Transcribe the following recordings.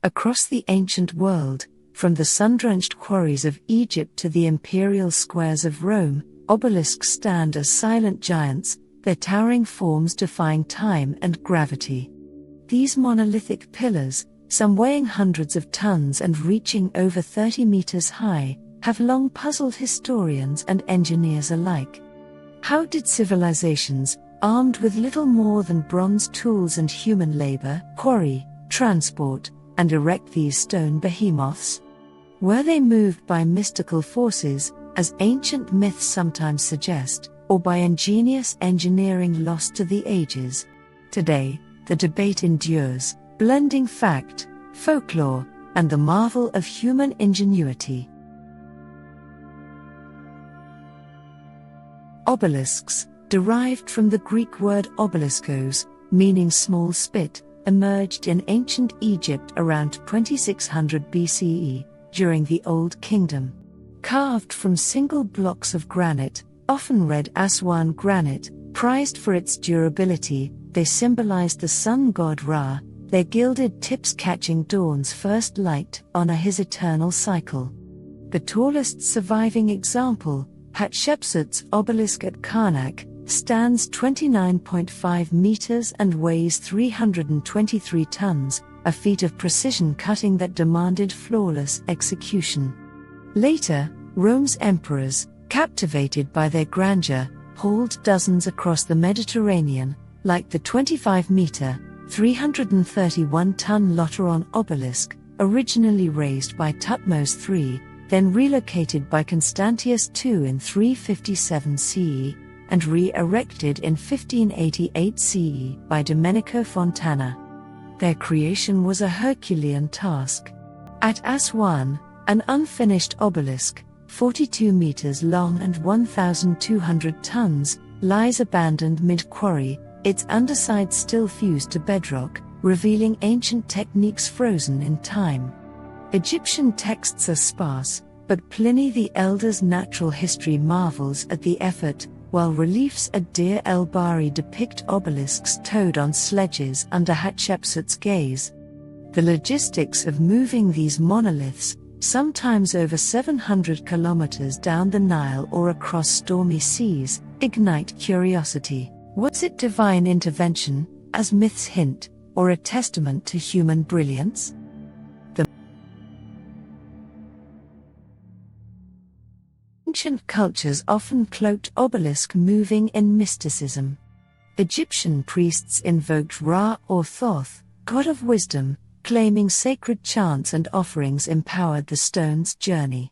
Across the ancient world, from the sun-drenched quarries of Egypt to the imperial squares of Rome, obelisks stand as silent giants, their towering forms defying time and gravity. These monolithic pillars, some weighing hundreds of tons and reaching over 30 meters high, have long puzzled historians and engineers alike. How did civilizations, armed with little more than bronze tools and human labor, quarry, transport, and erect these stone behemoths? Were they moved by mystical forces, as ancient myths sometimes suggest, or by ingenious engineering lost to the ages? Today, the debate endures, blending fact, folklore, and the marvel of human ingenuity. Obelisks, derived from the Greek word obeliskos, meaning small spit, emerged in ancient Egypt around 2600 BCE, during the Old Kingdom. Carved from single blocks of granite, often red Aswan granite, prized for its durability, they symbolized the sun god Ra, their gilded tips catching dawn's first light to honor his eternal cycle. The tallest surviving example, Hatshepsut's obelisk at Karnak, stands 29.5 meters and weighs 323 tons, a feat of precision cutting that demanded flawless execution. Later, Rome's emperors, captivated by their grandeur, hauled dozens across the Mediterranean, like the 25-meter, 331-ton Lateran obelisk, originally raised by Thutmose III, then relocated by Constantius II in 357 CE, and re-erected in 1588 CE by Domenico Fontana. Their creation was a Herculean task. At Aswan, an unfinished obelisk, 42 meters long and 1,200 tons, lies abandoned mid-quarry, its underside still fused to bedrock, revealing ancient techniques frozen in time. Egyptian texts are sparse, but Pliny the Elder's natural history marvels at the effort, while reliefs at Deir el-Bahari depict obelisks towed on sledges under Hatshepsut's gaze. The logistics of moving these monoliths, sometimes over 700 kilometers down the Nile or across stormy seas, ignite curiosity. Was it divine intervention, as myths hint, or a testament to human brilliance? Ancient cultures often cloaked obelisk moving in mysticism. Egyptian priests invoked Ra or Thoth, god of wisdom, claiming sacred chants and offerings empowered the stone's journey.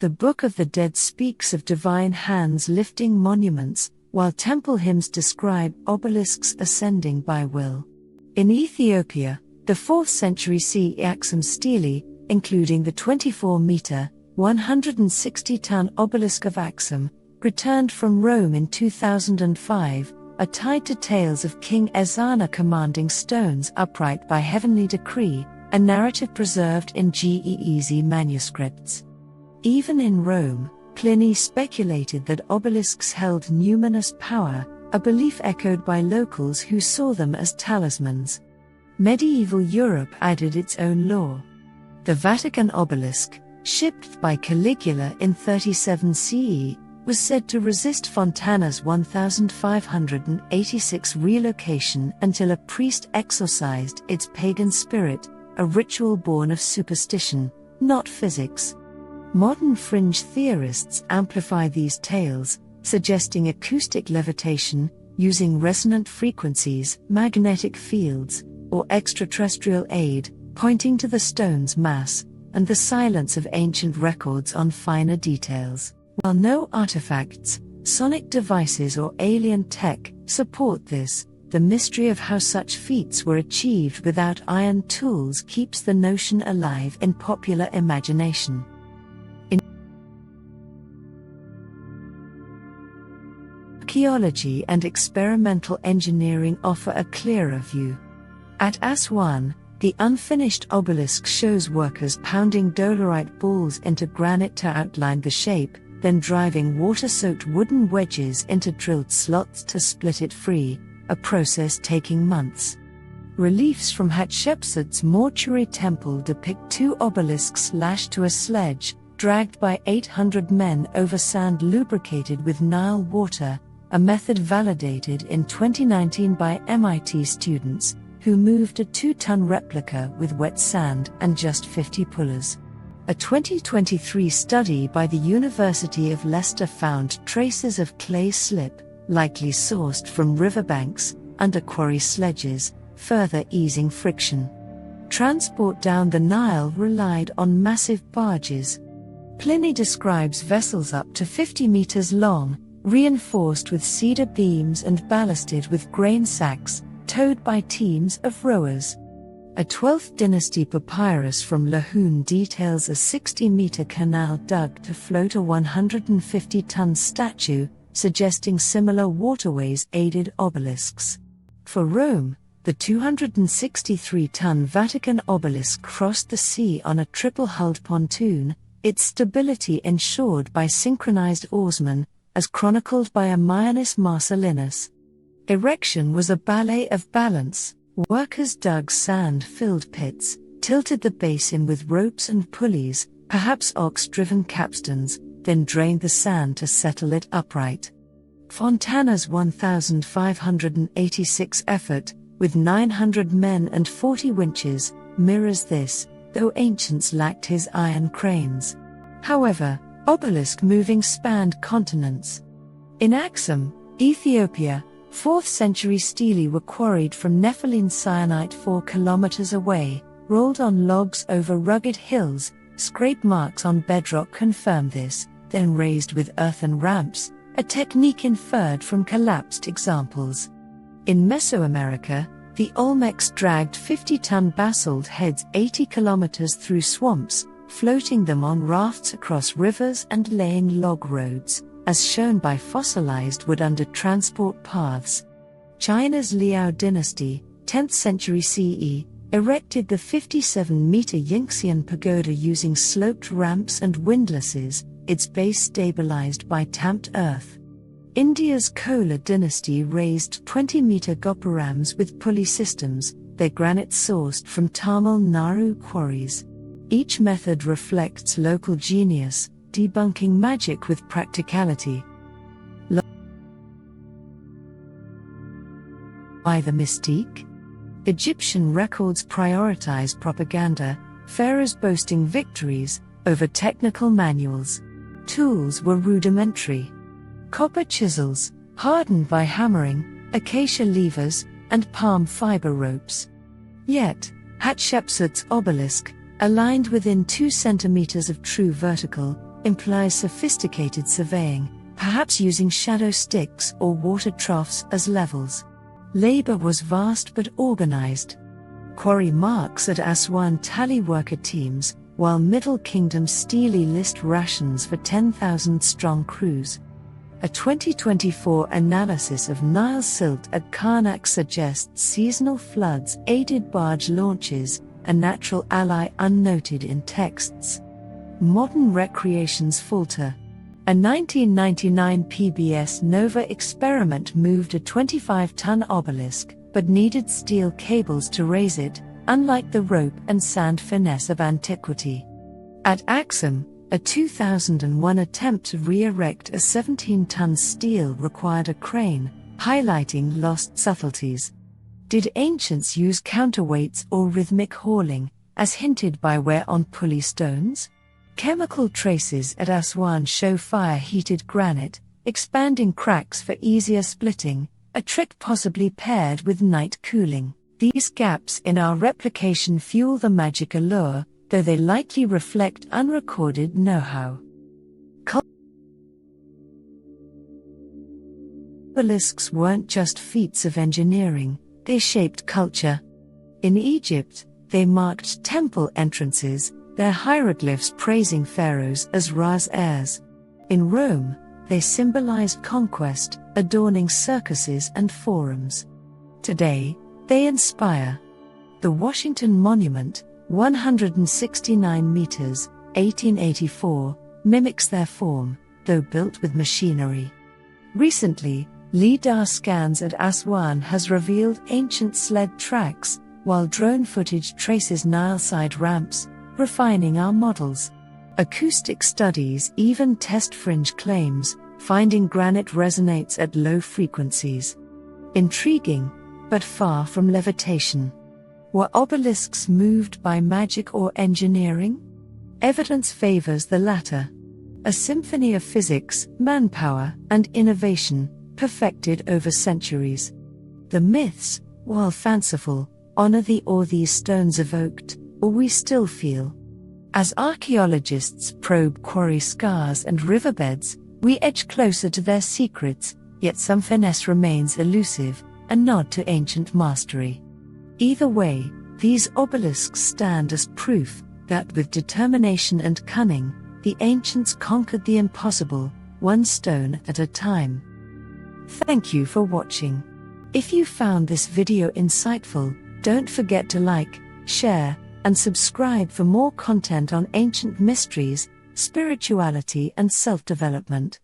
The Book of the Dead speaks of divine hands lifting monuments, while temple hymns describe obelisks ascending by will. In Ethiopia, the 4th century CE Axum stele, including the 24-meter, 160-ton obelisk of Axum, returned from Rome in 2005, are tied to tales of King Ezana commanding stones upright by heavenly decree, a narrative preserved in Ge'ez manuscripts. Even in Rome, Pliny speculated that obelisks held numinous power, a belief echoed by locals who saw them as talismans. Medieval Europe added its own lore. The Vatican obelisk, shipped by Caligula in 37 CE, was said to resist Fontana's 1586 relocation until a priest exorcised its pagan spirit, a ritual born of superstition, not physics. Modern fringe theorists amplify these tales, suggesting acoustic levitation, using resonant frequencies, magnetic fields, or extraterrestrial aid, pointing to the stone's mass and the silence of ancient records on finer details. While no artifacts, sonic devices or alien tech support this, the mystery of how such feats were achieved without iron tools keeps the notion alive in popular imagination. Archaeology and experimental engineering offer a clearer view. At Aswan, the unfinished obelisk shows workers pounding dolerite balls into granite to outline the shape, then driving water-soaked wooden wedges into drilled slots to split it free, a process taking months. Reliefs from Hatshepsut's mortuary temple depict two obelisks lashed to a sledge, dragged by 800 men over sand lubricated with Nile water, a method validated in 2019 by MIT students, who moved a 2-ton replica with wet sand and just 50 pullers. A 2023 study by the University of Leicester found traces of clay slip, likely sourced from riverbanks, under quarry sledges, further easing friction. Transport down the Nile relied on massive barges. Pliny describes vessels up to 50 meters long, reinforced with cedar beams and ballasted with grain sacks, towed by teams of rowers. A 12th dynasty papyrus from Lahoun details a 60-meter canal dug to float a 150-ton statue, suggesting similar waterways aided obelisks. For Rome, the 263-ton Vatican obelisk crossed the sea on a triple-hulled pontoon, its stability ensured by synchronized oarsmen, as chronicled by Ammianus Marcellinus. Erection was a ballet of balance. Workers dug sand-filled pits, tilted the basin with ropes and pulleys, perhaps ox-driven capstans, then drained the sand to settle it upright. Fontana's 1,586 effort, with 900 men and 40 winches, mirrors this, though ancients lacked his iron cranes. However, obelisk moving spanned continents. In Axum, Ethiopia, 4th century stelae were quarried from Nepheline syenite 4 kilometers away, rolled on logs over rugged hills. Scrape marks on bedrock confirm this, then raised with earthen ramps, a technique inferred from collapsed examples. In Mesoamerica, the Olmecs dragged 50-ton basalt heads 80 kilometers through swamps, floating them on rafts across rivers and laying log roads, as shown by fossilized wood under transport paths. China's Liao dynasty, 10th century CE, erected the 57-meter Yingxian pagoda using sloped ramps and windlasses, its base stabilized by tamped earth. India's Chola dynasty raised 20-meter gopurams with pulley systems, their granite sourced from Tamil Nadu quarries. Each method reflects local genius, debunking magic with practicality. Why the mystique? Egyptian records prioritize propaganda, pharaohs boasting victories over technical manuals. Tools were rudimentary. Copper chisels, hardened by hammering, acacia levers, and palm fiber ropes. Yet, Hatshepsut's obelisk, aligned within 2 centimeters of true vertical, implies sophisticated surveying, perhaps using shadow sticks or water troughs as levels. Labor was vast but organized. Quarry marks at Aswan tally worker teams, while Middle Kingdom stelae list rations for 10,000-strong crews. A 2024 analysis of Nile silt at Karnak suggests seasonal floods aided barge launches, a natural ally unnoted in texts. Modern recreations falter. A 1999 PBS NOVA experiment moved a 25-ton obelisk, but needed steel cables to raise it, unlike the rope and sand finesse of antiquity. At Axum, a 2001 attempt to re-erect a 17-ton stele required a crane, highlighting lost subtleties. Did ancients use counterweights or rhythmic hauling, as hinted by wear on pulley stones? Chemical traces at Aswan show fire-heated granite, expanding cracks for easier splitting, a trick possibly paired with night cooling. These gaps in our replication fuel the magic allure, though they likely reflect unrecorded know-how. Obelisks weren't just feats of engineering, they shaped culture. In Egypt, they marked temple entrances, their hieroglyphs praising pharaohs as Ra's heirs. In Rome, they symbolized conquest, adorning circuses and forums. Today, they inspire. The Washington Monument, 169 meters, 1884, mimics their form, though built with machinery. Recently, LIDAR scans at Aswan has revealed ancient sled tracks, while drone footage traces Nileside ramps, refining our models. Acoustic studies even test fringe claims, finding granite resonates at low frequencies. Intriguing, but far from levitation. Were obelisks moved by magic or engineering? Evidence favors the latter. A symphony of physics, manpower, and innovation, perfected over centuries. The myths, while fanciful, honor the awe these stones evoked, or we still feel. As archaeologists probe quarry scars and riverbeds, we edge closer to their secrets, yet some finesse remains elusive, a nod to ancient mastery. Either way, these obelisks stand as proof that with determination and cunning, the ancients conquered the impossible, one stone at a time. Thank you for watching. If you found this video insightful, don't forget to like, share, and subscribe for more content on ancient mysteries, spirituality, and self-development.